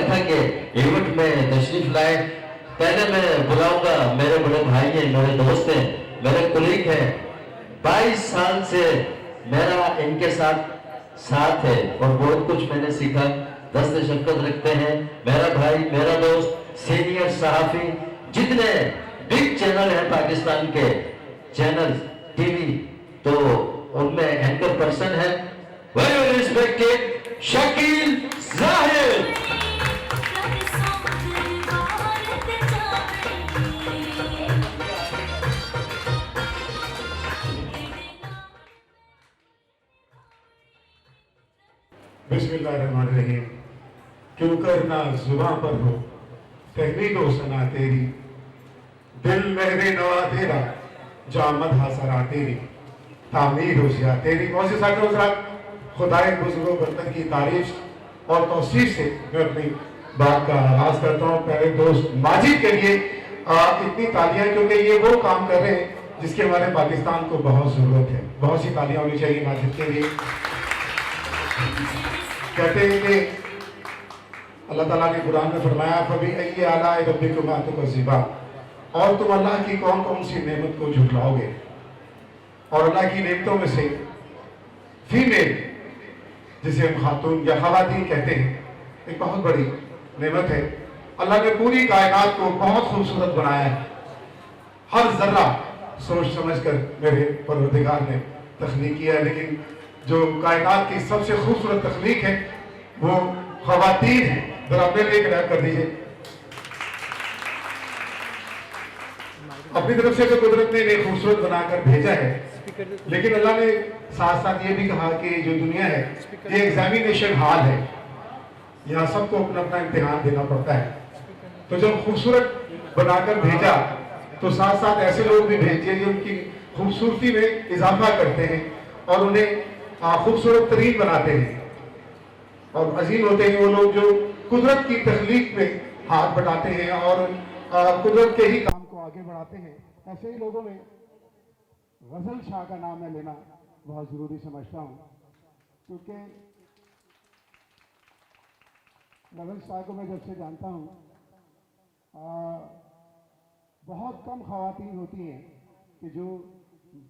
تھا کہ ایونٹ میں تشریف لائے. پہلے میں بلاؤں گا میرے بڑے بھائی ہیں, میرے دوست ہیں, میرے کولیگ ہیں. 22 سال سے میرا ان کے ساتھ ہے اور بہت کچھ میں نے سیکھا. دست شفقت رکھتے ہیں, میرا بھائی, میرا دوست, سینئر صحافی. جتنے بگ چینل ہیں پاکستان کے چینل ٹی وی, تو ان میں اینکر پرسن ہے ویری ریسپیکٹڈ شکیل زاہد. بسم اللہ الرحمن الرحیم. کیوں کرنا زباں پر ہو تحریک و ثنا تیری, دل مہر نوا تیرا, جامد حسرا تیری, تعمیر ہو سیا تیری. بہت سے ساتھ حضرات, خدائے بزرگ و برتر کی تعریف اور توصیف سے میں اپنی بات کا آغاز کرتا ہوں. پہلے دوست ماجد کے لیے اتنی تالیاں, کیونکہ یہ وہ کام کر رہے ہیں جس کے ہمارے پاکستان کو بہت ضرورت ہے. بہت سی تالیاں ہونی چاہیے ماجد کے لیے. کہتے ہیں کہ اللہ تعالیٰ نے قرآن میں فرمایا فَبِأَيِّ آلَاءِ رَبِّكُمَا تُكَذِّبَانِ, اور تم اللہ کی کون کون سی نعمت کو جھٹلاؤ گے. اور اللہ کی نعمتوں میں سے فیمیل, جسے ہم خاتون یا خواتین کہتے ہیں, ایک بہت بڑی نعمت ہے. اللہ نے پوری کائنات کو بہت خوبصورت بنایا ہے. ہر ذرہ سوچ سمجھ کر میرے پروردگار نے تخلیق کیا ہے, لیکن جو کائنات کی سب سے خوبصورت تخلیق ہے وہ خواتین ہیں. ذرا اپنے لیے ایک ریپ کر دیجئے. اپنی طرف سے تو قدرت نے انہیں خوبصورت بنا کر بھیجا ہے, لیکن اللہ نے ساتھ ساتھ یہ بھی کہا کہ جو دنیا ہے یہ ایگزامینیشن ہال ہے, یہاں سب کو اپنا اپنا امتحان دینا پڑتا ہے. تو جب خوبصورت بنا کر بھیجا تو ساتھ ساتھ ایسے لوگ بھی بھیجے جو ان کی خوبصورتی میں اضافہ کرتے ہیں اور انہیں خوبصورت ترین بناتے ہیں. اور عظیم ہوتے ہیں وہ لوگ جو قدرت کی تخلیق میں ہاتھ بٹاتے ہیں اور قدرت کے ہی کام کو آگے بڑھاتے ہیں. ایسے ہی لوگوں میں غزل شاہ کا نام میں لینا بہت ضروری سمجھتا ہوں, کیونکہ غزل شاہ کو میں جب سے جانتا ہوں بہت کم خواتین ہوتی ہیں کہ جو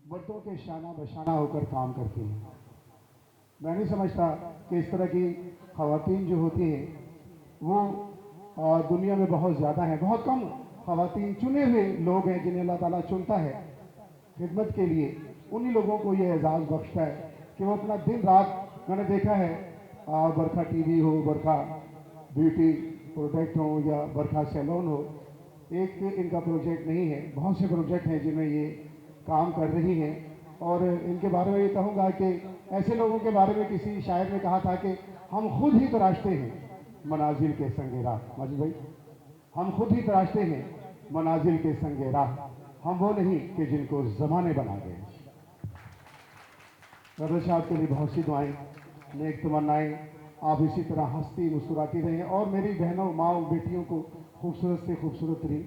مردوں کے شانہ بشانہ ہو کر کام کرتی ہیں. میں نہیں سمجھتا کہ اس طرح کی خواتین جو ہوتی ہیں وہ دنیا میں بہت زیادہ ہیں. بہت کم خواتین, چنے ہوئے لوگ ہیں جنہیں اللہ تعالیٰ چنتا ہے خدمت کے لیے. انہی لوگوں کو یہ اعزاز بخشتا ہے کہ وہ اپنا دن رات, میں نے دیکھا ہے برکھا ٹی وی ہو, برکھا بیوٹی پروڈکٹ ہو یا برکھا سیلون ہو, ایک ان کا پروجیکٹ نہیں ہے, بہت سے پروجیکٹ ہیں جن میں یہ کام کر رہی ہیں. اور ان کے بارے میں یہ کہوں گا کہ ایسے لوگوں کے بارے میں کسی شاعر نے کہا تھا کہ ہم خود ہی تراشتے ہیں منازل کے سنگ راہ. ماجد بھائی, ہم خود ہی تراشتے ہیں منازل کے سنگ راہ, ہم وہ نہیں کہ جن کو زمانے بنا گئے. غزل صاحب کے لیے بہت سی دعائیں, نیک تمنائیں. آپ اسی طرح ہنستی مسکراتی رہیں اور میری بہنوں, ماں, بیٹیوں کو خوبصورت سے خوبصورت ترین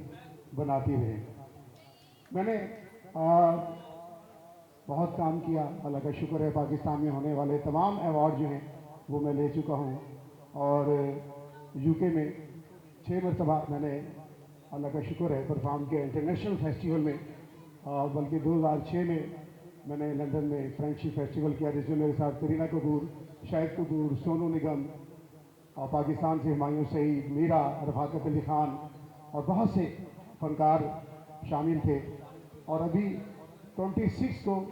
بناتی رہیں. میں نے بہت کام کیا, اللہ کا شکر ہے. پاکستان میں ہونے والے تمام ایوارڈ جو ہیں وہ میں لے چکا ہوں, اور یو کے میں 6 مرتبہ میں نے اللہ کا شکر ہے پرفارم کیا انٹرنیشنل فیسٹیول میں. بلکہ 2006 میں نے لندن میں فرینڈشپ فیسٹیول کیا جس میں میرے ساتھ کرینہ کپور, شاہد کپور, سونو نگم, اور پاکستان سے ہمایوں سعید, میرا, رفاقت علی خان اور بہت سے فنکار شامل تھے. اور ابھی 26 کو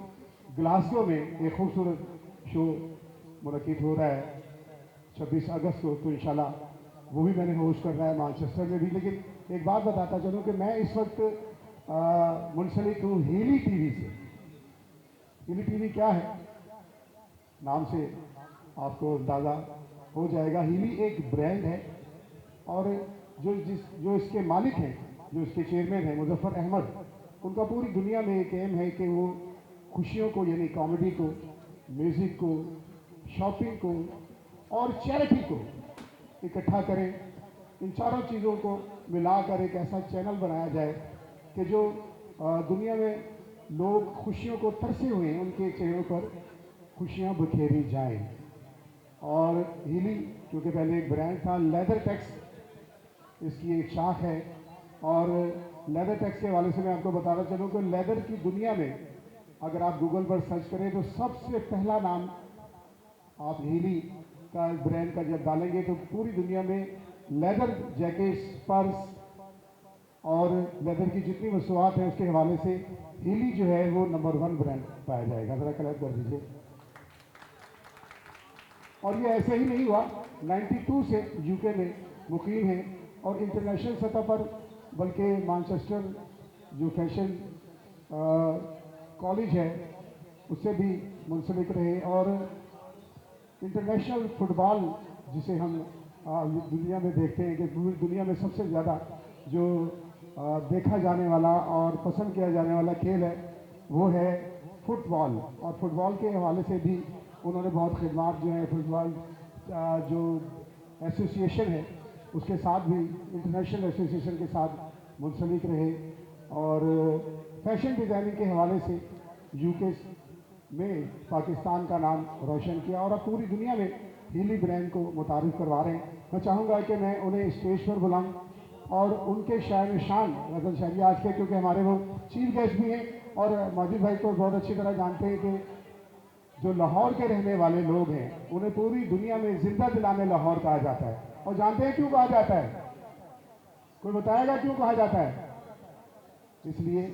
گلاسگو میں ایک خوبصورت شو منعقد ہو رہا ہے 26 اگست کو, تو انشاءاللہ وہ بھی میں نے ہوسٹ کر رہا ہے مانچسٹر میں بھی. لیکن ایک بات بتاتا چلوں کہ میں اس وقت منسلک ہوں ہیلی ٹی وی سے. ہیلی ٹی وی کیا ہے, نام سے آپ کو اندازہ ہو جائے گا. ہیلی ایک برانڈ ہے, اور جو اس کے مالک ہیں, جو اس کے چیئرمین ہیں مظفر احمد, ان کا پوری دنیا میں ایک ایم ہے کہ وہ خوشیوں کو, یعنی کامیڈی کو, میوزک کو, شاپنگ کو اور چیریٹی کو اکٹھا کریں. ان چاروں چیزوں کو ملا کر ایک ایسا چینل بنایا جائے کہ جو دنیا میں لوگ خوشیوں کو ترسے ہوئے ہیں ان کے چہروں پر خوشیاں بکھیری جائیں. اور ہیلی چونکہ پہلے ایک برانڈ تھا, لیدر ٹیکس اس کی ایک شاخ ہے. اور لیدر ٹیکس کے حوالے سے میں آپ کو بتانا چلوں کہ لیدر کی دنیا میں اگر آپ گوگل پر سرچ کریں تو سب سے پہلا نام آپ ہیلی کا برانڈ کا جب ڈالیں گے تو پوری دنیا میں لیدر جیکٹس، پرس اور لیدر کی جتنی مصنوعات ہیں اس کے حوالے سے ہیلی جو ہے وہ نمبر 1 برانڈ پایا جائے گا. ذرا کلیکٹ کر دیجیے. اور یہ ایسے ہی نہیں ہوا، 92 سے یو کے میں مقیم ہیں اور انٹرنیشنل سطح پر بلکہ مانچسٹر جو فیشن کالج ہے اس سے بھی منسلک رہے. اور انٹرنیشنل فٹ بال جسے ہم دنیا میں دیکھتے ہیں کہ پوری دنیا میں سب سے زیادہ جو دیکھا جانے والا اور پسند کیا جانے والا کھیل ہے وہ ہے فٹ بال. اور فٹ بال کے حوالے سے بھی انہوں نے بہت خدمات جو ہیں فٹ بال جو ایسوسیشن ہے اس کے ساتھ بھی انٹرنیشنل ایسوسیشن کے ساتھ منسلک رہے. اور فیشن ڈیزائننگ کے حوالے سے یو کے میں پاکستان کا نام روشن کیا اور اب پوری دنیا میں ہیلی برانڈ کو متعارف کروا رہے ہیں. میں چاہوں گا کہ میں انہیں اسٹیج پر بلاؤں اور ان کے شاعر شان غزل شاعری آج کے، کیونکہ ہمارے وہ چیف گیسٹ بھی ہیں اور ماجد بھائی کو بہت اچھی طرح جانتے ہیں کہ جو لاہور کے رہنے والے لوگ ہیں انہیں پوری دنیا میں زندہ دلانِ لاہور کہا جاتا ہے. اور جانتے ہیں کیوں کہا جاتا ہے؟ کوئی بتائے گا کیوں کہا جاتا ہے؟ اس لیے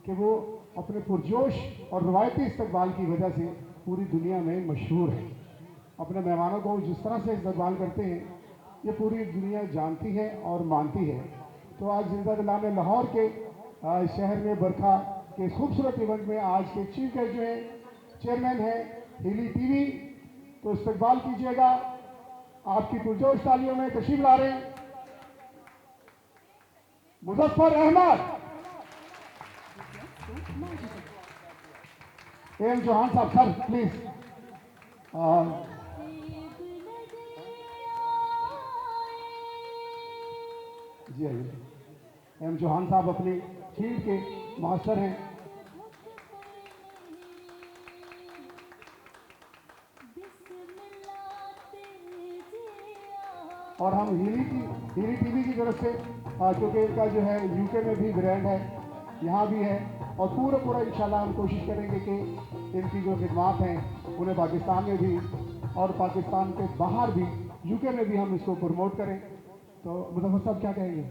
کہ وہ اپنے پرجوش اور روایتی استقبال کی وجہ سے پوری دنیا میں مشہور ہیں. اپنے مہمانوں کو جس طرح سے استقبال کرتے ہیں یہ پوری دنیا جانتی ہے اور مانتی ہے. تو آج زندہ دلانِ لاہور کے شہر میں برکھا کے خوبصورت ایونٹ میں آج کے چیف گیسٹ جو ہیں چیئرمین ہیں ہیلی ٹی وی، تو استقبال کیجیے گا. آپ کی پرجوش تالیوں میں تشریف لا رہے ہیں مظفر احمد، ایم جوہان صاحب. Sir please. جی آئیے. ایم جوہان صاحب اپنی فیلڈ کے ماسٹر ہیں. اور ہم ہیلی ٹی وی کی طرف سے کیونکہ ان کا جو ہے یو کے میں بھی برانڈ ہے، یہاں بھی ہے، اور پورا انشاءاللہ ہم کوشش کریں گے کہ ان کی جو خدمات ہیں انہیں پاکستان میں بھی اور پاکستان کے باہر بھی یو کے میں بھی ہم اس کو پروموٹ کریں. تو مظفر صاحب کیا کہیں گے؟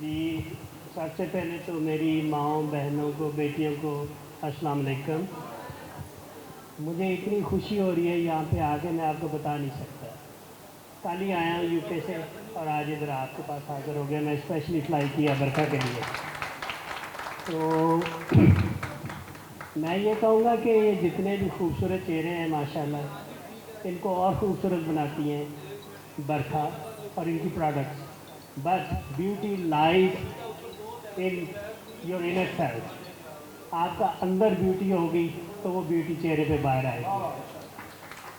جی سب سے پہلے تو میری ماؤں بہنوں کو بیٹیوں کو السلام علیکم. مجھے اتنی خوشی ہو رہی ہے یہاں پہ آ کے میں آپ کو بتا نہیں سکتا. کل ہی آیا ہوں یو کے سے اور آج ادھر آپ کے پاس حاضر ہو گیا. میں اسپیشلی فلائی کیا برکھا کے لیے. تو میں یہ کہوں گا کہ یہ جتنے بھی خوبصورت چہرے ہیں ماشاءاللہ ان کو اور خوبصورت بناتی ہیں برکھا اور ان کی products. But beauty لائز in your inner self. آپ کا اندر بیوٹی ہوگی تو وہ بیوٹی چہرے پہ باہر آئے گی.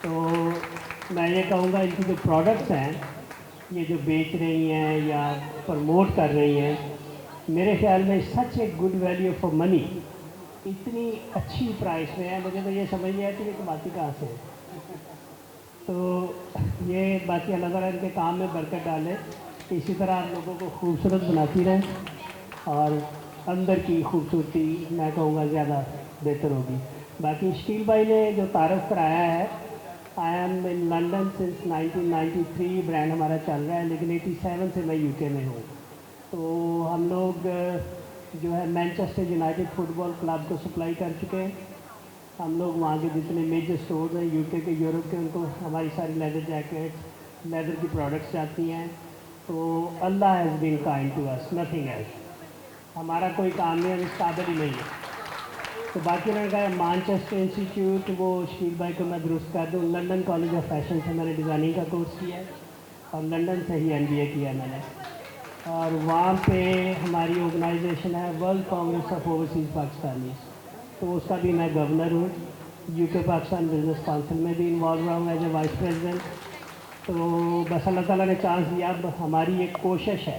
تو میں یہ کہوں گا ان کی جو پروڈکٹس ہیں یہ جو بیچ رہی ہیں یا پروموٹ کر رہی ہیں میرے خیال میں سچ a good value for money. اتنی اچھی پرائس میں ہے مجھے تو یہ سمجھ نہیں آتی کہ کماتی کہاں سے ہے. تو یہ باقی اللہ تعالیٰ ان کے کام میں برکت ڈالے. اسی طرح آپ لوگوں کو خوبصورت بناتی رہیں اور اندر کی خوبصورتی میں کہوں گا زیادہ بہتر ہوگی. باقی شکیل بھائی نے جو تعارف کرایا ہے I am in London since 1993 brand ہمارا چل رہا ہے لیکن 87 سے میں یو کے میں ہوں. تو ہم لوگ جو ہے Manchester United football club کو سپلائی کر چکے ہیں. ہم لوگ وہاں کے جتنے میجر سٹورز ہیں یو کے یورپ کے ان کو ہماری ساری لیدر جیکٹس لیدر کی پروڈکٹس جاتی ہیں. تو اللہ has been kind to us, nothing else. ہمارا کوئی کام نہیں ہے، اس قابل ہی نہیں ہے. تو باقی انہوں نے کہا مانچسٹر انسٹیٹیوٹ وہ شکیل بھائی کو میں درست کر دوں. لنڈن کالج آف فیشن سے میں نے ڈیزائننگ کا کورس کیا ہے اور لنڈن سے ہی MBA کیا میں نے. اور وہاں پہ ہماری آرگنائزیشن ہے world Congress of overseas Pakistanis. تو اس کا بھی میں گورنر ہوں. یو کے پاکستان بزنس کونسل میں بھی انوالو رہا ہوں ایز اے وائس پریزیڈنٹ. تو بس اللہ تعالیٰ نے چانس دیا. اب ہماری ایک کوشش ہے،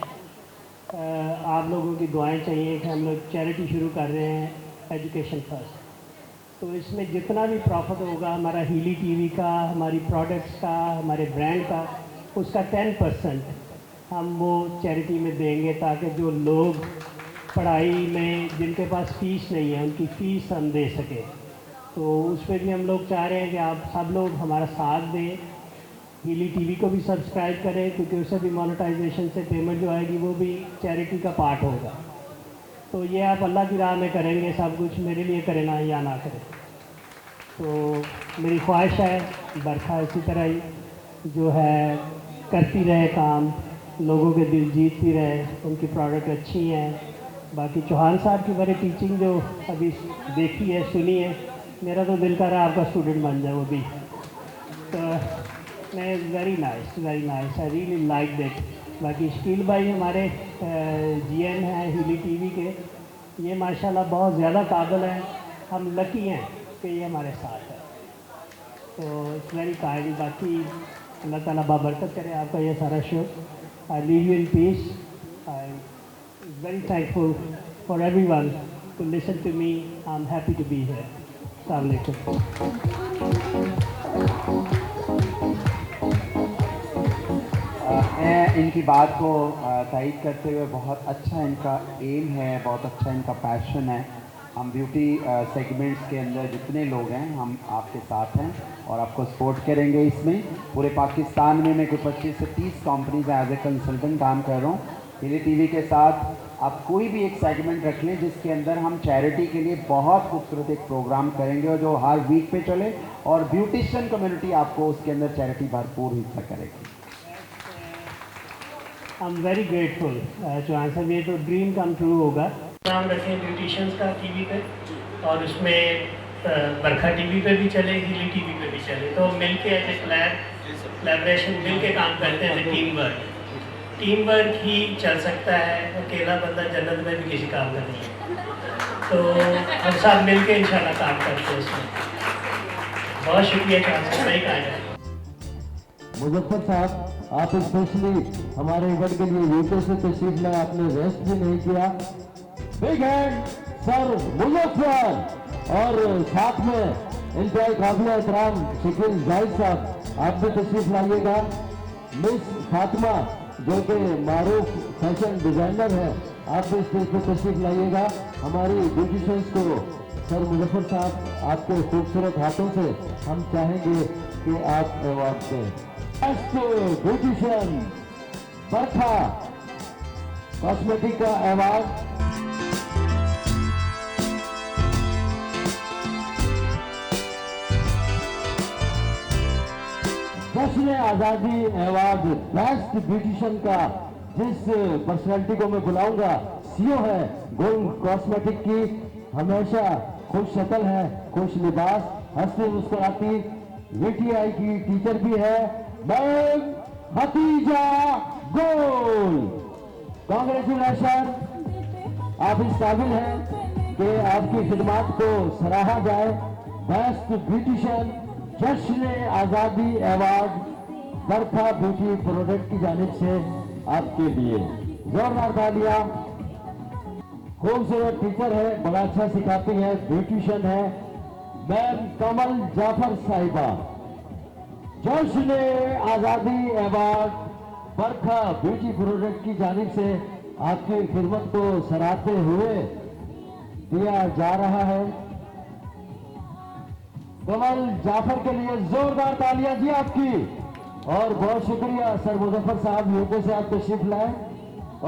آپ لوگوں کی دعائیں چاہیے کہ ہم لوگ چیریٹی شروع کر رہے ہیں ایجوکیشن فرسٹ. تو اس میں جتنا بھی پروفٹ ہوگا ہمارا ہیلی ٹی وی کا، ہماری پروڈکٹس کا، ہمارے برانڈ کا، اس کا 10% हम वो चैरिटी में देंगे, ताकि जो लोग पढ़ाई में जिनके पास फ़ीस नहीं है उनकी फ़ीस हम दे सकें। तो उस पर भी हम लोग चाह रहे हैं कि आप सब लोग हमारा साथ दें। हीली टीवी को भी सब्सक्राइब करें, क्योंकि उससे भी मोनेटाइजेशन से पेमेंट जो आएगी वो भी चैरिटी का पार्ट होगा। तो ये आप अल्लाह की राह में करेंगे सब कुछ, मेरे लिए करें ना या ना करें। तो मेरी ख्वाहिश है बरखा इसी तरह ही जो है करती रहे काम, लोगों के दिल जीतती रहे, उनकी प्रोडक्ट अच्छी हैं। बाकी चौहान साहब की बारे टीचिंग जो अभी देखी है सुनी है, मेरा तो दिल कर रहा है आपका स्टूडेंट बन जाए वो भी। तो मैं very nice I really like that. बाकी शकील भाई हमारे जीएम हैं हीली टीवी के, ये माशाल्लाह बहुत ज़्यादा काबिल हैं, हम लकी हैं कि ये हमारे साथ है। तो इट्स वेरी काइंड। बाकी अल्लाह ताला बाबरकत करे आपका ये सारा show. I leave you in peace. I very thankful for everyone to listen to me. I am happy to be here. अस्सलाम वालेकुम। मैं इनकी बात को तायीद करते हुए, बहुत अच्छा इनका एम है, बहुत अच्छा इनका पैशन है। हम ब्यूटी सेगमेंट्स के अंदर जितने लोग हैं हम आपके साथ हैं और आपको सपोर्ट करेंगे। इसमें पूरे पाकिस्तान में मैं कोई 25 से 30 कंपनीज एज ए कंसल्टेंट काम कर रहा हूँ। हीली टीवी के साथ आप कोई भी एक सेगमेंट रख लें जिसके अंदर हम चैरिटी के लिए बहुत खूबसूरत एक प्रोग्राम करेंगे और जो हर वीक पे चले, और ब्यूटिशियन कम्युनिटी आपको उसके अंदर चैरिटी भरपूर हिस्सा करेगी। I am very grateful Chauhan साहब, ये तो ड्रीम कम ट्रू होगा। नाम रखें ब्यूटिशियंस का टीवी पे, और उसमें बरखा टीवी पे भी चले, हीली टीवी पे भी चले। तो मिलके एज ए कोलैबोरेशन मिल के काम करते हैं। टीम वर्क ही चल सकता है, अकेला बंदा जन्नत में भी किसी काम का नहीं है। तो हम सब मिल के इंशाल्लाह काम करते हैं इसमें। बहुत शुक्रिया चौहान साहब, सही कहा है। मुजफ्फर साहब, आप स्पेशली हमारे इवेंट के लिए यूके से तशरीफ लाए, आपने रेस्ट भी नहीं किया। बिग हैंड सर मुजफ्फर, और साथ में इंतहाई काबिल एहतराम शकील जाहिद साहब, आप भी तशरीफ लाइएगा। मिस फातिमा जो कि मारूफ फैशन डिजाइनर है, आप भी स्टेज पर तशरीफ लाइएगा। हमारी ब्यूटिशियंस को सर मुजफ्फर साहब आपके खूबसूरत हाथों से हम चाहेंगे कि आप अवार्ड दें। बेस्ट ब्यूटिशियन बरखा कॉस्मेटिक का अवार्ड जश्न आज़ादी अवार्ड बेस्ट ब्यूटिशियन का जिस पर्सनालिटी को मैं बुलाऊंगा, सीईओ है गोल्ड कॉस्मेटिक की, हमेशा खुश शक्ल है, खुश लिबास, हंसती मुस्कुराती, वीटीआई की टीचर भी है, मैम हतीजा गोल। कांग्रेचुलेशन, आप इस काबिल हैं कि आपकी खिदमत को सराहा जाए। बेस्ट ब्यूटिशियन जश्न आज़ादी अवार्ड बरखा ब्यूटी प्रोडक्ट की जानिब से आपके लिए जोरदार तालियां। खूबसूरत टीचर है, बड़ा अच्छा सिखाती है, ब्यूटिशियन है मैम कमल जाफर साहिबा। जश्न आज़ादी अवार्ड बरखा ब्यूटी प्रोडक्ट की जानिब से आपकी खिदमत को सराहते हुए दिया जा रहा है। कमल जाफर के लिए जोरदार तालियां जी आपकी, और बहुत शुक्रिया सर मुजफ्फर साहब यूके से आप तशरीफ लाए।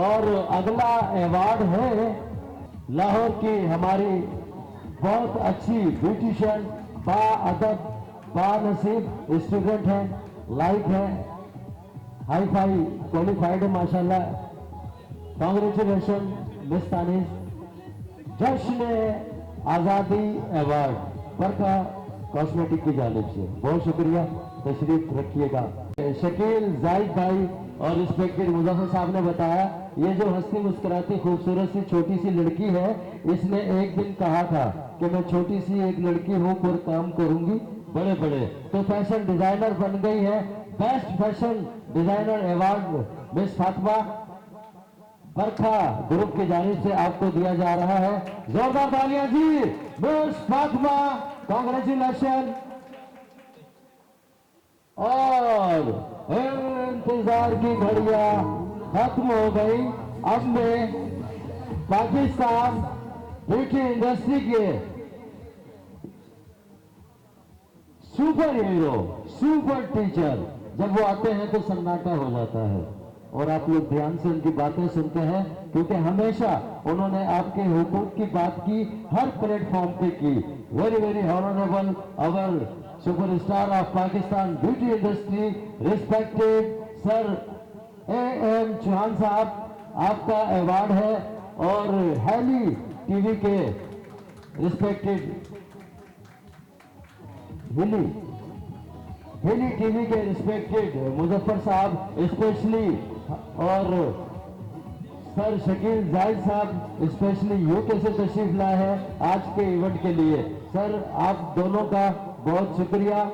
और अगला अवार्ड है लाहौर की हमारी बहुत अच्छी ब्यूटिशियन, बाअदब बानसीब स्टूडेंट है, लाइक है, हाई फाई क्वालिफाइड है माशाल्लाह। Congratulation miss Tanish. जश्न आज़ादी अवार्ड बरखा कॉस्मेटिक की जानिब से बहुत शुक्रिया, तशरीफ रखिएगा। शकील जाहिद भाई और रिस्पेक्टेड मुजफ्फर साहब ने बताया, ये जो हंसती मुस्कुराती खूबसूरत सी छोटी सी लड़की है, इसने एक दिन कहा था कि मैं छोटी सी एक लड़की हूँ पर काम करूंगी बड़े बड़े, तो फैशन डिजाइनर बन गई है। Best fashion designer award miss Fatima Barkha group की जानिब से आपको दिया जा रहा है। जोरदार तालियां जी मिस फातिमा, कांग्रेचुलेशन। और इंतजार की घड़ियां खत्म हो गई। अब मैं पाकिस्तान ब्यूटी इंडस्ट्री के सुपर हीरो, सुपर टीचर, जब वो आते हैं तो सन्नाटा हो जाता है और आप लोग ध्यान से उनकी बातें सुनते हैं, क्योंकि हमेशा उन्होंने आपके हुकूक की बात की, हर प्लेटफॉर्म पे की। Very very honourable our superstar of Pakistan beauty industry, respected sir AM Chauhan साहब, आपका अवार्ड है। और हैली टीवी के रिस्पेक्टेड हिली टीवी के रिस्पेक्टेड मुजफ्फर साहब स्पेशली, और सर शकील जाहिद साहब स्पेशली यूके से तशरीफ लाए हैं आज के इवेंट के लिए। सर आप दोनों का बहुत शुक्रिया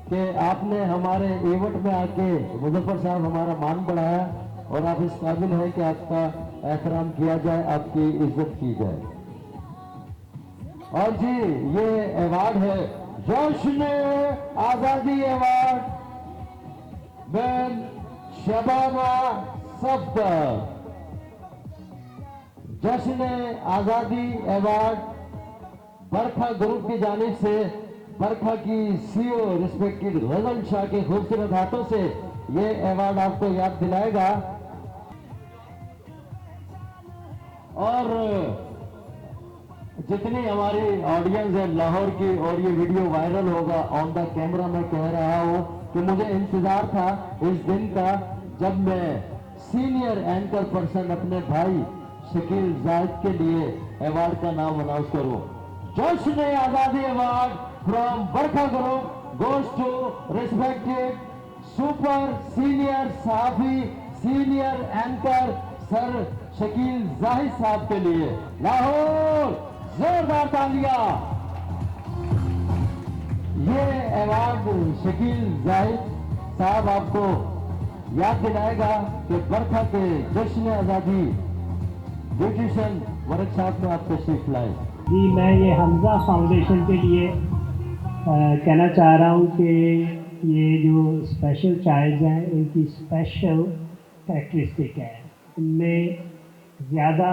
कि आपने हमारे इवेंट में आके, मुजफ्फर साहब हमारा मान बढ़ाया और आप इस काबिल हैं कि आपका एहतराम किया जाए, आपकी इज्जत की जाए। और जी ये अवार्ड है जश्न आजादी अवार्ड मैन शबाना सफदर, जश्न आजादी अवार्ड बरखा ग्रुप की जानिब से बरखा की सीईओ रिस्पेक्टेड गजल शाह के खूबसूरत हाथों से ये अवार्ड आपको याद दिलाएगा। और जितनी हमारी ऑडियंस है लाहौर की, और ये वीडियो वायरल होगा ऑन द कैमरा, मैं कह रहा हूं कि मुझे इंतजार था इस दिन का जब मैं सीनियर एंकर पर्सन अपने भाई शकील जाहिद के लिए अवार्ड का नाम अनाउंस करूं। जश्न आजादी award from Barkha group goes to respected super senior साफी senior anchor sir Shakeel Zahid साहब के लिए। लाहौर जोरदार तालियां। ये अवार्ड शकील जाहिद साहब आपको याद दिलाएगा कि बरखा के जश्न आजादी ब्यूटिशियन वर्कशॉप में आप तशरीफ लाए। जी मैं ये हमजा फाउंडेशन के लिए कहना चाह रहा हूँ कि ये जो स्पेशल चाइल्ड हैं इनकी स्पेशल कैरेक्टरिस्टिक है, इनमें ज़्यादा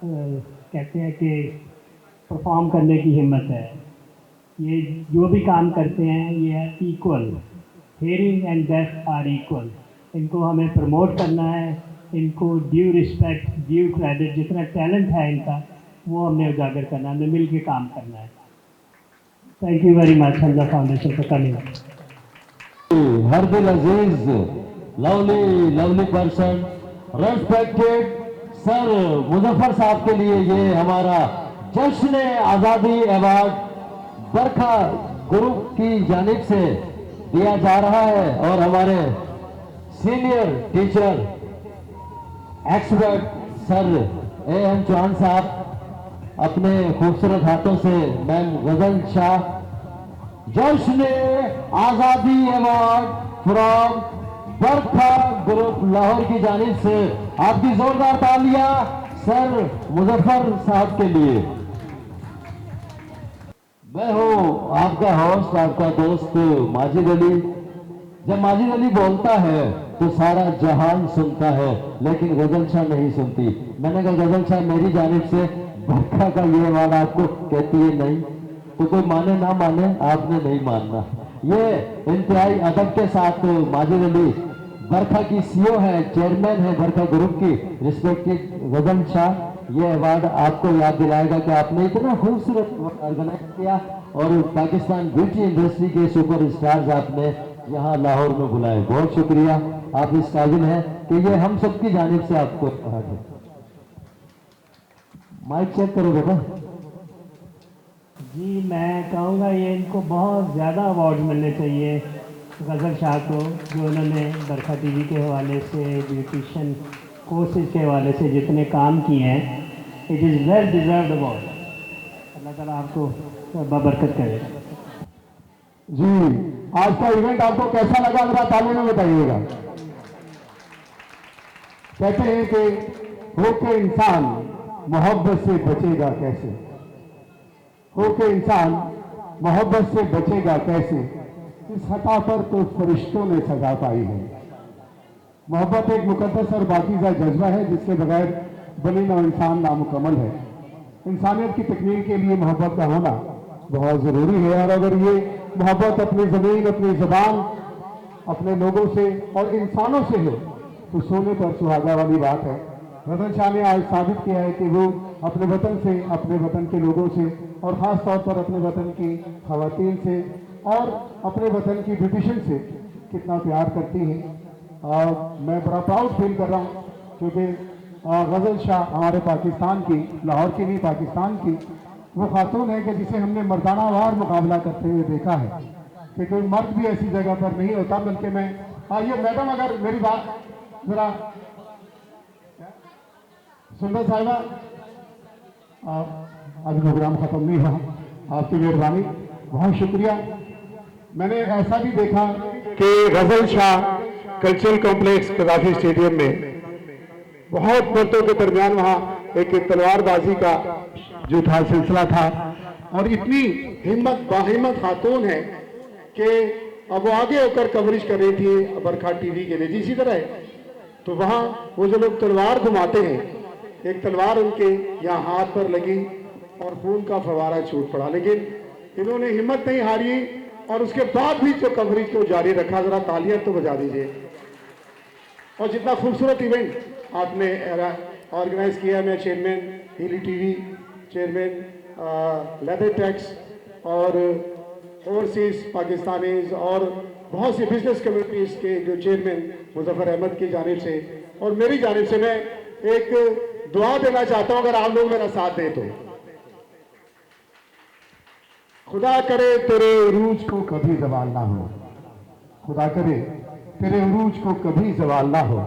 कहते हैं कि परफॉर्म करने की हिम्मत है। ये जो भी काम करते हैं ये equal, hearing and deaf are equal. इनको हमें प्रमोट करना है, इनको ड्यू रिस्पेक्ट ड्यू क्रेडिट, जितना टैलेंट है इनका वो हमने उजागर करना है, हमें मिल के काम करना है। Thank you very much Hamza foundation for coming. हर दिल अजीज lovely lovely person respected sir Muzaffar साहब के लिए ये हमारा जश्न आजादी अवार्ड बरखा ग्रुप की जानिब से दिया जा रहा है। और हमारे senior teacher expert sir AM Chauhan साहब अपने खूबसूरत हाथों से मैम गजल शाह जश्न आजादी award from Barkha group Lahore की जानिब से आपकी जोरदार तालियां सर मुजफ्फर साहब के लिए। मैं हूं आपका होस्ट, आपका दोस्त माजिद अली। जब माजिद अली बोलता है तो सारा जहान सुनता है, लेकिन गजल शाह नहीं सुनती। मैंने कहा गजल शाह मेरी जानिब से बरखा का ये अवार्ड आपको कहती है नहीं, तो कोई माने ना माने आपने नहीं मानना। ये इंतहाई अदब के साथ माजिद अली बरखा की सीईओ है, चेयरमैन है बरखा ग्रुप की, रिस्पेक्टेड गजल शाह, ये अवार्ड आपको याद दिलाएगा कि आपने इतना खूबसूरत ऑर्गेनाइज किया और पाकिस्तान ब्यूटी इंडस्ट्री के सुपर स्टार्स आपने यहाँ लाहौर में बुलाए। बहुत शुक्रिया, आप इस काबिल हैं कि ये हम सबकी जानिब से आपको अवार्ड है। माइक चेक करो बेटा। जी मैं कहूँगा ये इनको बहुत ज़्यादा अवार्ड मिलने चाहिए गजल शाह को, जो उन्होंने बरखा टीवी के हवाले से ब्यूटिशियन कोर्सेज के हवाले से जितने काम किए हैं, it is well deserved award. अल्लाह ताला आपको बरकत करे। जी आज का इवेंट आपको कैसा लगा जरा ताली में बताइएगा। कहते हैं कि होके इंसान मोहब्बत से बचेगा कैसे, होके इंसान मोहब्बत से बचेगा कैसे, इस खता पर तो फरिश्तों ने सजा पाई है। मोहब्बत एक मुकद्दस और पाकीज़ा जज्बा है जिसके बगैर बनी नौ इंसान नामुकम्मल है। इंसानियत की तकमील के लिए मोहब्बत का होना बहुत ज़रूरी है, और अगर ये मोहब्बत अपनी ज़मीन, अपनी ज़बान, अपने लोगों से और इंसानों से हो तो सोने पर सुहागा वाली बात है। रतन शाह ने आज साबित किया है कि वो अपने वतन से, अपने वतन के लोगों से और ख़ास तौर पर अपने वतन की ख़वातीन से और अपने वतन की ब्यूटिशन से कितना प्यार करती हैं। मैं बड़ा प्राउड फील कर रहा हूँ क्योंकि गज़ल शाह हमारे पाकिस्तान की, लाहौर की नहीं पाकिस्तान की वो खातून है कि जिसे हमने मर्दाना वार मुकाबला करते हुए देखा है कि कोई मर्द भी ऐसी जगह पर नहीं होता। बल्कि मैं ये मैडम अगर मेरी बात ज़रा सुंदर साहिबा, आज प्रोग्राम ख़त्म नहीं हुआ, आपकी मेहरबानी, बहुत शुक्रिया। मैंने ऐसा भी देखा कि Ghazal Shah cultural complex Gaddafi stadium में बहुत मर्दों के दरमियान वहाँ एक तलवारबाजी का जो था सिलसिला था, और इतनी हिम्मत बाहिम्मत खातून है कि अब वो आगे होकर कवरेज कर रही थी बरखा टीवी के लिए। इसी तरह तो वहाँ वो जो लोग तलवार घुमाते हैं, एक तलवार उनके यहाँ हाथ पर लगी और खून का फवारा छूट पड़ा, लेकिन इन्होंने हिम्मत नहीं हारी और उसके बाद भी जो कवरेज को जारी रखा। जरा तालियां तो बजा दीजिए। और जितना खूबसूरत इवेंट आपने ऑर्गेनाइज किया, मैं चेयरमैन हिली टीवी, चेयरमैन लेदर टैक्स और ओवरसीज पाकिस्तानीज और बहुत सी बिजनेस कम्युनिटीज़ के जो चेयरमैन मुजफ्फर अहमद की जानिब से और मेरी जानिब से मैं एक दुआ देना चाहता हूं, अगर आप लोग मेरा साथ दें तो। खुदा करे तेरे उरूज को कभी ज़वाल ना हो, खुदा करे तेरे उरूज को कभी ज़वाल ना हो,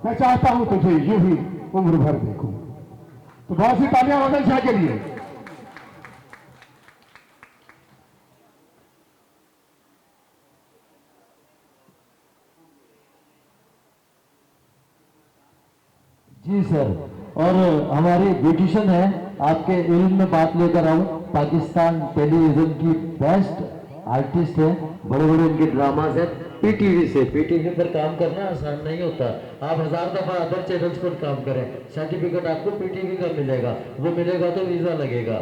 मैं चाहता हूं तुझे यूं ही उम्र भर देखूं। तो बहुत सी तालियां गज़ल शाह के लिए। जी सर, और हमारी ब्यूटिशन है, आपके इल्म में बात लेकर आऊं, पाकिस्तान टेलीविजन की बेस्ट आर्टिस्ट है, बड़े बड़े इनके ड्रामाज हैं। पीटीवी पर काम करना आसान नहीं होता, आप 1000 दफा अदर चैनल्स पर काम करें, सर्टिफिकेट आपको पीटीवी का मिलेगा, वो मिलेगा तो वीजा लगेगा।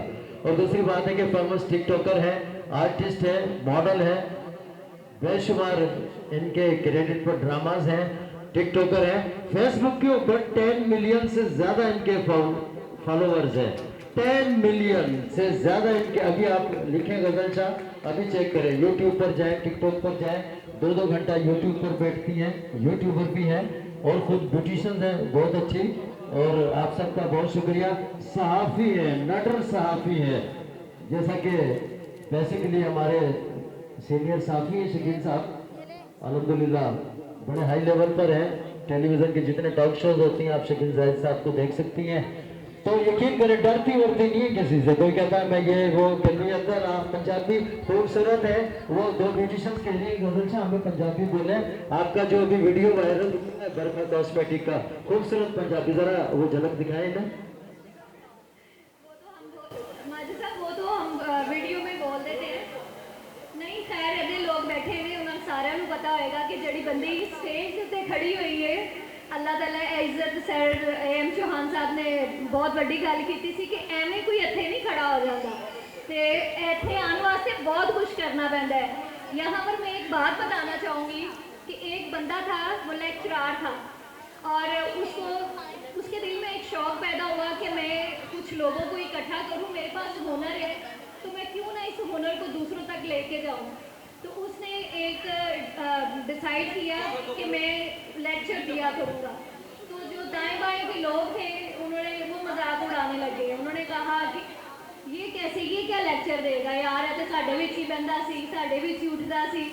और दूसरी बात है कि फेमस टिकटॉकर है, आर्टिस्ट है, मॉडल है, बेशुमार इनके क्रेडिट पर ड्रामाज हैं, टिकटॉकर है, फेसबुक के ऊपर 10 मिलियन से ज्यादा इनके फॉलोअर्स हैं, 10 मिलियन से ज्यादा इनके। अभी आप लिखें गज़ल शाह, अभी चेक करें, यूट्यूब पर जाएं, टिकटॉक पर जाएं, 2-2 घंटा यूट्यूब पर बैठती हैं, यूट्यूबर भी हैं और खुद ब्यूटिशियन हैं बहुत अच्छी। और आप सबका बहुत शुक्रिया। सहाफ़ी है, नटर सहाफ़ी है, जैसा कि बेसिकली हमारे सीनियर सहाफ़ी हैं शकील साहब, अल्हम्दुलिल्लाह बड़े हाई लेवल पर हैं। टेलीविज़न के जितने टॉक शोज होती हैं आप शकील जाहिद साहब को देख सकती हैं। तो यकीन करें, डरती वरती नहीं है किसी से। कोई कहता है मैं ये वो गली अंदर, आप पंजाबी खूबसूरत है, वो 2 ब्यूटिशियंस कह रही है गज़ल शाह हमें पंजाबी बोले। आपका जो अभी वीडियो वायरल हुआ है बरखा कॉस्मेटिक का, खूबसूरत पंजाबी, जरा वो झलक दिखाएं ना। वो तो हम वीडियो में बोल देते हैं, नहीं खैर इतने लोग बैठे हुए उन्हें सारे पता होएगा कि जड़ी बंदी स्टेज से खड़ी हुई है, अल्लाह ताला इज्जत सर AM चौहान साहब ने बहुत बड़ी गल की थी कि एवें कोई इत्थे नहीं खड़ा हो जाता, तो इत्थे आने वास्ते बहुत कुछ करना पैंदा है। यहाँ पर मैं एक बात बताना चाहूँगी कि एक बंदा था, वो लेक्चरार था और उसके दिल में एक शौक़ पैदा हुआ कि मैं कुछ लोगों को इकट्ठा करूँ, मेरे पास हुनर है तो मैं क्यों ना इस हुनर को दूसरों तक लेके जाऊँ। तो उसने एक डिसाइड किया कि मैं लेक्चर दिया करूँगा। तो जो दाएं बाएं के लोग थे उन्होंने वो मजाक उड़ाने लगे, उन्होंने कहा कि ये कैसे, ये क्या लेक्चर देगा यार, है तो साढ़े विच ही बहता सी, साढ़े विच ही उठता सी,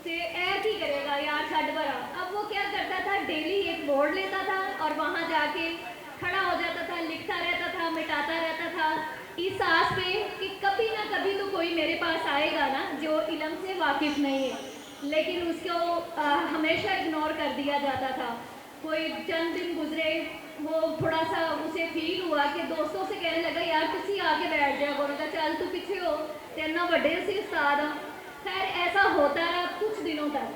तो ऐ की करेगा यार, छड़ परा। अब वो क्या करता था, डेली एक बोर्ड लेता था और वहाँ जाके खड़ा हो जाता था, लिखता रहता था, मिटाता रहता था, इस आस पे कि कभी ना कभी तो कोई मेरे पास आएगा ना जो इल्म से वाकिफ़ नहीं है। लेकिन उसको हमेशा इग्नोर कर दिया जाता था। कोई चंद दिन गुजरे, वो थोड़ा सा उसे फील हुआ कि दोस्तों से कहने लगा यार तुसी आके बैठ जाया करो, तो चल तू पीछे हो, तेरे ना बड़े से उस्ताद हाँ। खैर ऐसा होता रहा कुछ दिनों तक,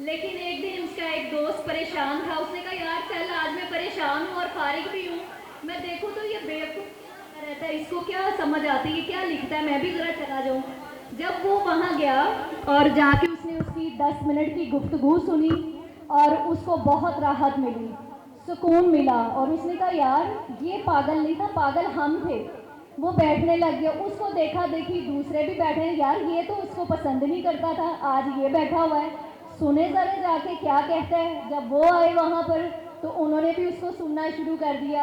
लेकिन एक दिन उसका एक दोस्त परेशान था, उसने कहा यार चल आज मैं परेशान हूँ और फारिग भी हूँ, मैं देखूँ तो ये बेवकूफ़ रहता है, इसको क्या समझ आती है, क्या लिखता है, मैं भी ज़रा चला जाऊँ। जब वो वहाँ गया और जाके उसने उसकी 10 मिनट की गुफ्तगू सुनी और उसको बहुत राहत मिली, सुकून मिला, और उसने कहा यार ये पागल नहीं था, पागल हम थे। वो बैठने लग गया, उसको देखा देखी दूसरे भी बैठे हैं, यार ये तो उसको पसंद नहीं करता था, आज ये बैठा हुआ है, सुने ज़रा जाके क्या कहता है। जब वो आए वहाँ पर तो उन्होंने भी उसको सुनना शुरू कर दिया।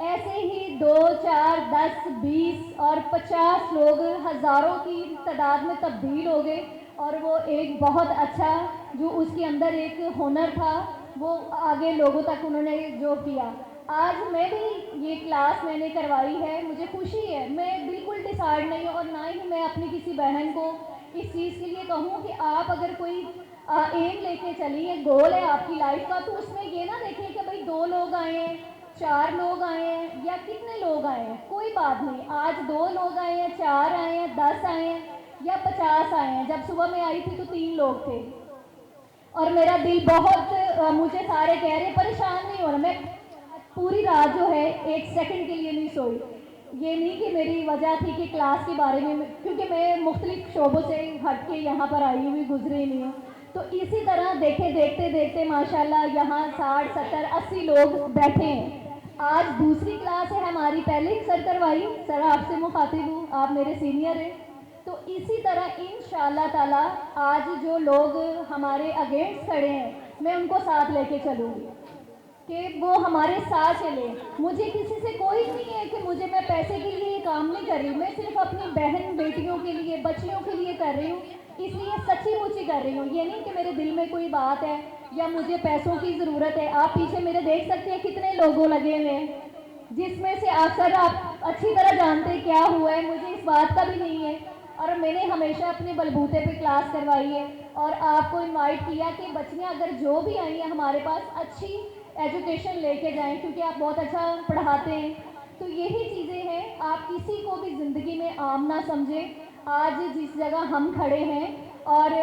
ऐसे ही 2, 4, 10, 20 और 50 लोग हज़ारों की तादाद में तब्दील हो गए, और वो एक बहुत अच्छा जो उसके अंदर एक हुनर था वो आगे लोगों तक उन्होंने जो किया। आज मैं भी ये क्लास मैंने करवाई है, मुझे खुशी है, मैं बिल्कुल डिसाइड नहीं हूँ और ना ही मैं अपनी किसी बहन को इस चीज़ के लिए कहूँ कि आप अगर कोई एम लेके चलिए, गोल है आपकी लाइफ का, तो उसमें ये ना देखें कि भाई 2 लोग आए हैं, 4 लोग आए हैं या कितने लोग आए हैं, कोई बात नहीं, आज 2 लोग आए हैं, 4 आए हैं, 10 आए हैं या 50 आए हैं। जब सुबह मैं आई थी तो 3 लोग थे और मेरा दिल बहुत मुझे सारे कह रहे परेशान नहीं हो रहा, मैं पूरी रात जो है 1 सेकंड के लिए नहीं सोई। ये नहीं कि मेरी वजह थी कि क्लास के बारे में, क्योंकि मैं मुख्तलिफ शोबों से हट के यहाँ पर आई हुई गुजरी नहीं हूँ, तो इसी तरह देखते देखते माशाल्लाह यहाँ 60, 70, 80 लोग बैठे हैं। आज दूसरी क्लास है हमारी, पहले सर करवाई, सर आपसे मुखातिब हूँ, आप मेरे सीनियर हैं, तो इसी तरह इंशाअल्लाह ताला आज जो लोग हमारे अगेंस्ट खड़े हैं मैं उनको साथ लेके चलूँगी कि वो हमारे साथ चले। मुझे किसी से कोई नहीं है कि मुझे मैं पैसे के लिए ये काम नहीं कर रही, मैं सिर्फ अपनी बहन बेटियों के लिए, बच्चियों के लिए कर रही हूँ, इसलिए सच्ची मुच्ची कर रही हूँ। ये नहीं कि मेरे दिल में कोई बात है या मुझे पैसों की ज़रूरत है। आप पीछे मेरे देख सकते हैं कितने लोगों लगे हुए हैं, जिसमें से अक्सर आप अच्छी तरह जानते हैं क्या हुआ है, मुझे इस बात का भी नहीं है, और मैंने हमेशा अपने बलबूते पे क्लास करवाई है और आपको इनवाइट किया कि बच्चियाँ अगर जो भी आई हैं हमारे पास अच्छी एजुकेशन लेके जाएं, क्योंकि आप बहुत अच्छा पढ़ाते हैं। तो यही चीज़ें हैं, आप किसी को भी ज़िंदगी में आम ना समझें। आज जिस जगह हम खड़े हैं और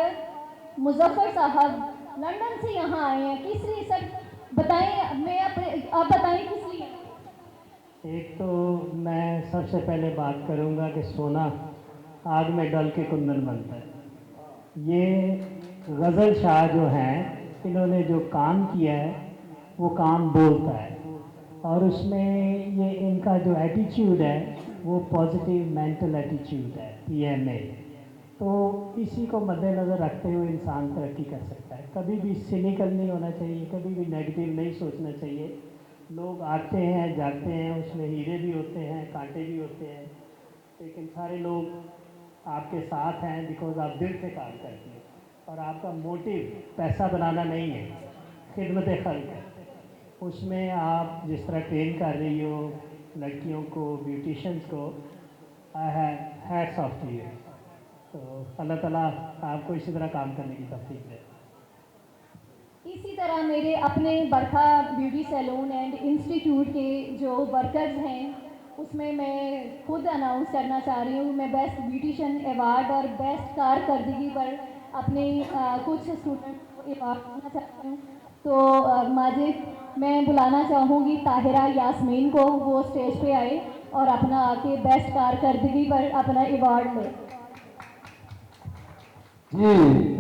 मुजफ्फर साहब लंदन से यहाँ आए हैं, किस लिए सर बताएं, मैं आप बताएं किस लिए। एक तो मैं सबसे पहले बात करूँगा कि सोना आग में डल के कुंदन बनता है। ये गज़ल शाह जो हैं, इन्होंने जो काम किया है वो काम बोलता है, और उसमें ये इनका जो एटीट्यूड है वो पॉजिटिव मेंटल एटीट्यूड है, PMA। तो इसी को मद्देनज़र रखते हुए इंसान तरक्की कर सकता है। कभी भी सिनिकल नहीं होना चाहिए, कभी भी नेगेटिव नहीं सोचना चाहिए। लोग आते हैं जाते हैं, उसमें हीरे भी होते हैं, कांटे भी होते हैं, लेकिन सारे लोग आपके साथ हैं बिकॉज आप दिल से काम करते हैं और आपका मोटिव पैसा बनाना नहीं है, खिदमत खल्क है। उसमें आप जिस तरह ट्रेन कर रही हो लड़कियों को, ब्यूटिशंस को, हैट्स ऑफ टू यू। तो अल्लाह ताला आपको इसी तरह काम करने की तौफीक दे। इसी तरह मेरे अपने बरखा ब्यूटी सैलून एंड इंस्टीट्यूट के जो वर्कर्स हैं उसमें मैं खुद अनाउंस करना चाह रही हूँ, मैं बेस्ट ब्यूटिशियन अवार्ड और बेस्ट कारकर्दगी पर अपने कुछ स्टूडेंट को अवार्ड देना चाहती हूँ। तो माजिद मैं बुलाना चाहूँगी ताहिरा यास्मीन को, वो स्टेज पे आए और अपना आके बेस्ट कारकर्दगी पर अपना अवार्ड ले। जी,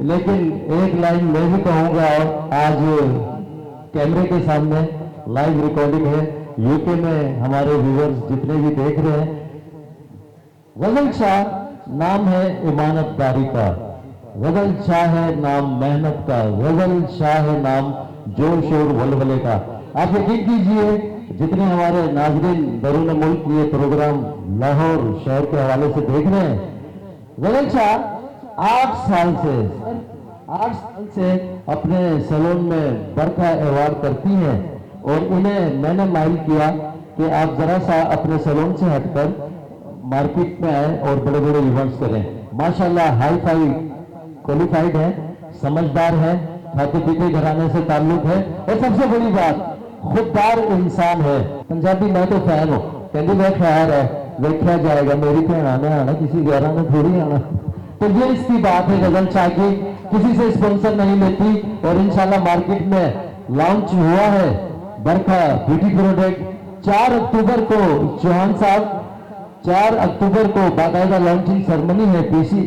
लेकिन एक लाइन मैं भी कहूँगा, आज कैमरे के सामने लाइव रिकॉर्डिंग है, यूके में हमारे व्यूअर्स जितने भी देख रहे हैं, गजल शाह नाम है इमानतदारी का, गजल शाह है नाम मेहनत का, गजल शाह है नाम जोश और वलवले का। आप यकीन कीजिए जितने हमारे नाजरीन बैरून मुल्क ये प्रोग्राम लाहौर शहर के हवाले से देख रहे हैं, गजल शाह 8 साल से अपने सैलून में बरखा अवार्ड करती हैं और उन्हें मैंने माइल किया कि आप जरा सा अपने सैलून से हटकर मार्केट में आए और बड़े बड़े इवेंट्स करें। माशाल्लाह हाई फाई क्वालिफाइड है, समझदार है, खाते पीते घराने से ताल्लुक है और सबसे बड़ी बात खुददार इंसान है। पंजाबी मैं तो फैन हूँ, कहती मैं खैर है देखा जाएगा, मेरी भैन ने आना, किसी गैरा ने थोड़ी आना। तो ये इसकी बात है गजल शाह की। किसी से स्पॉन्सर नहीं लेती और इंशाल्लाह मार्केट में लॉन्च हुआ है बरखा ब्यूटी प्रोडक्ट। 4 अक्टूबर को चौहान साहब 4 अक्टूबर को बाकायदा लॉन्चिंग सेरेमनी है पीसी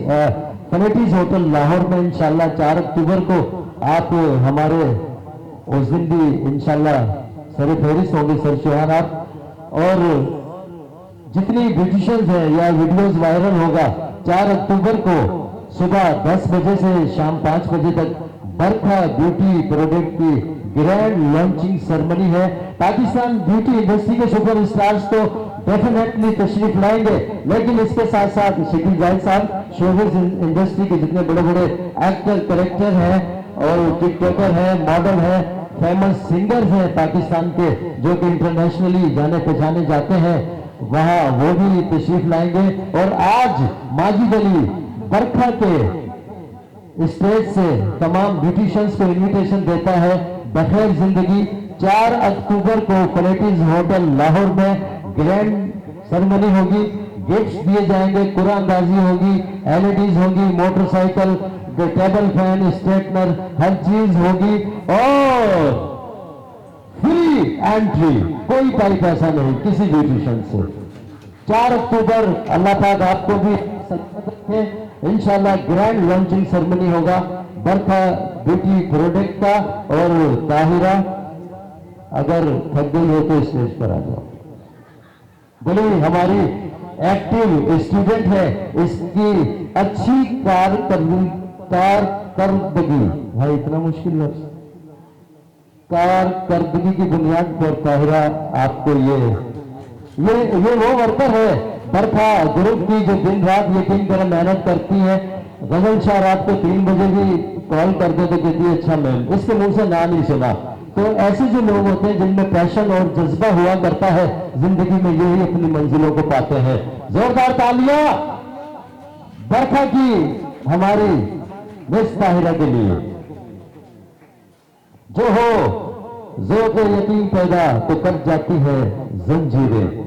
कनेटीज होटल लाहौर में इंशाल्लाह 4 अक्टूबर को आप हमारे उस दिन भी इंशाल्लाह सर फेरिस्त होंगे सर चौहान आप। और जितनी ब्यूटिशियंस हैं या वीडियोस वायरल होगा 4 अक्टूबर को सुबह 10 बजे से शाम 5 बजे तक बरखा ब्यूटी प्रोडक्ट की ग्रैंड लॉन्चिंग सेरेमनी है। पाकिस्तान ब्यूटी इंडस्ट्री के सुपर स्टार्स तो डेफिनेटली तशरीफ लाएंगे, लेकिन इसके साथ साथ शकील जाहिद साहब शोबिज़ इंडस्ट्री के जितने बड़े बड़े एक्टर करेक्टर हैं और टिकटॉकर हैं, मॉडल हैं, फेमस सिंगर्स हैं पाकिस्तान के जो कि इंटरनेशनली जाने पहचाने जाते हैं, वहां वो भी तशरीफ लाएंगे। और आज माजिद अली बरखा के स्टेज से तमाम ब्यूटिशियंस को इन्विटेशन देता है बखैर जिंदगी। 4 अक्टूबर को कलेटीज होटल लाहौर में ग्रैंड सेरेमनी होगी, गिफ्ट्स दिए जाएंगे, कुरानदाजी होगी, एलईडीज होगी, मोटरसाइकिल, टेबल फैन, स्ट्रेटनर, हर चीज होगी और फ्री एंट्री, कोई पाई पैसा नहीं किसी ब्यूटिशियन से। 4 अक्टूबर अल्लाह पाक आपको भी सलामत रखे। इंशाल्लाह ग्रैंड लॉन्चिंग सेरेमनी होगा बरखा ब्यूटी प्रोडक्ट का। और ताहिरा अगर थक गई हो तो स्टेज पर आ जाओ। बोले हमारी एक्टिव स्टूडेंट है, इसकी अच्छी कारकर्दगी भाई इतना मुश्किल है, कारकर्दगी की बुनियाद पर ताहिरा आपको ये वो वर्कर है बरखा ग्रुप की जो दिन रात यकीन करें मेहनत करती है। गजल शाह रात को 3 बजे भी कॉल करते तो कहती है अच्छा मैम, इसके मुंह से ना नहीं सुना। तो ऐसे जो लोग होते हैं जिनमें पैशन और जज्बा हुआ करता है जिंदगी में, यही अपनी मंजिलों को पाते हैं। जोरदार तालियां बरखा की हमारी मिस ताहिरा के लिए। जो हो ज़ौक़-ए-यकीन पैदा तो कर जाती है जंजीरें।